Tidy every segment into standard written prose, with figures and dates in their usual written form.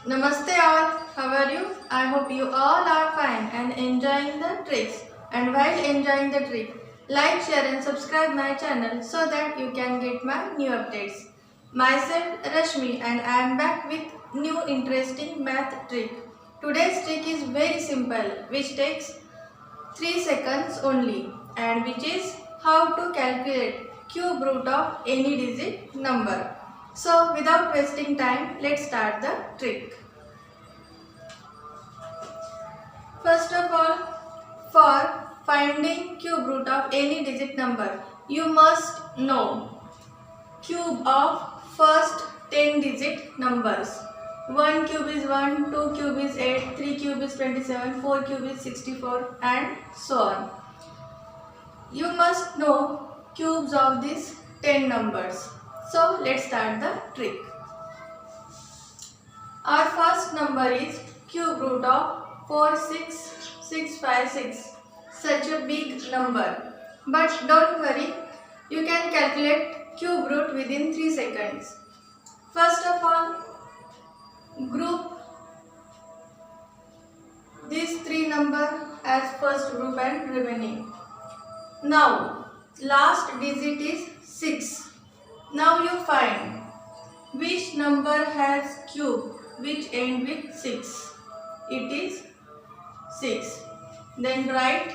Namaste all, how are you? I hope you all are fine and enjoying the tricks. And while enjoying the trick, like, share and subscribe my channel so that you can get my new updates. Myself Rashmi and I am back with new interesting math trick. Today's trick is very simple which takes 3 seconds only and which is how to calculate cube root of any digit number. So without wasting time, let's start the trick. First of all, for finding cube root of any digit number, you must know cube of first 10 digit numbers. 1 cube is 1, 2 cube is 8, 3 cube is 27, 4 cube is 64 and so on. You must know cubes of these 10 numbers. So let's start the trick. Our first number is cube root of 46656. Such a big number. But don't worry, you can calculate cube root within 3 seconds. First of all, group these 3 numbers as first group and remaining. Now, last digit is 6. Now you find which number has cube which end with 6. It is 6. Then write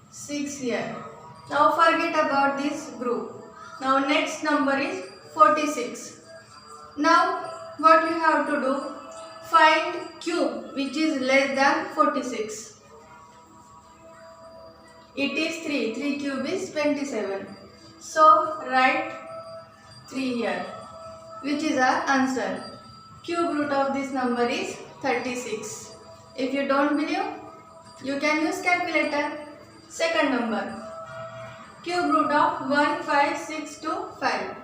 6 here. Now forget about this group. Now next number is 46. Now what you have to do? Find cube which is less than 46. It is 3. 3 cube is 27. So write 3 here, which is our answer. Cube root of this number is 36. If you don't believe, you can use calculator. Second number, cube root of 15625.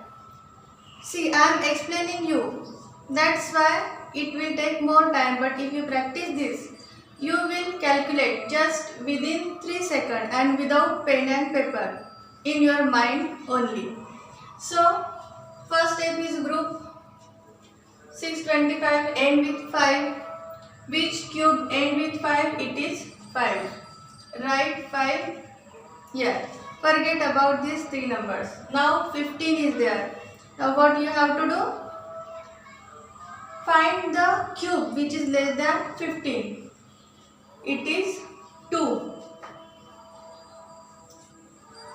See, I am explaining you. That's why it will take more time, but if you practice this, you will calculate just within 3 seconds and without pen and paper, in your mind only. So, first step is group 625 end with 5. Which cube end with 5? It is 5. Write 5 here. Forget about these 3 numbers. Now 15 is there. Now what you have to do? Find the cube which is less than 15. It is 2.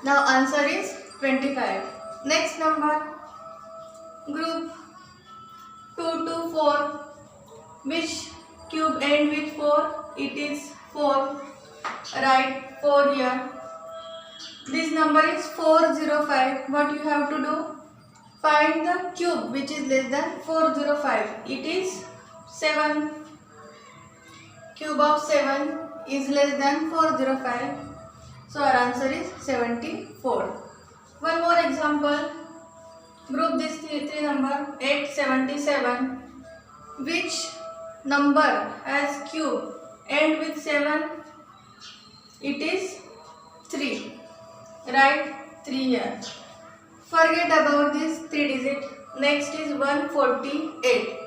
Now answer is 25. Next number, group 2 to 4. Which cube end with 4? It is 4. Write 4 here. This number is 405. What you have to do? Find the cube which is less than 405. It is 7. Cube of 7 is less than 405. So our answer is 74. One more example. Group this 3 number 877. Which number has cube end with 7? It is 3. Write 3 here. Forget about this 3 digit. Next is 148.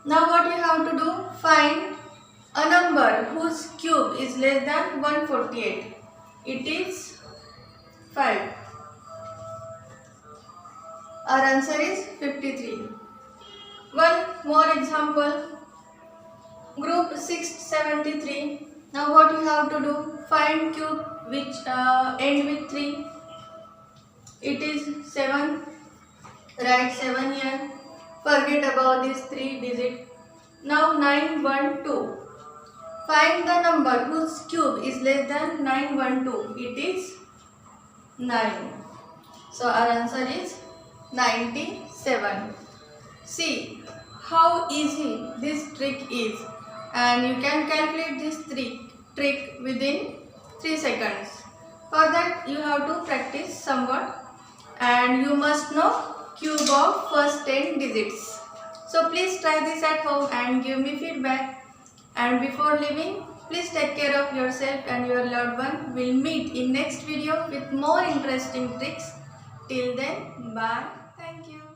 Now what you have to do? Find a number whose cube is less than 148. It is 5. Our answer is 53. One more example. Group 673. Now what you have to do? Find cube which end with 3. It is 7. Write 7 here. Forget about this 3 digit. Now 912. Find the number whose cube is less than 912. It is 9. So our answer is 97. See how easy this trick is, and you can calculate this trick within 3 seconds. For that you have to practice somewhat, and you must know cube of first 10 digits. So please try this at home and give me feedback. And before leaving, please take care of yourself and your loved one. We'll meet in next video with more interesting tricks. Till then, bye. Thank you.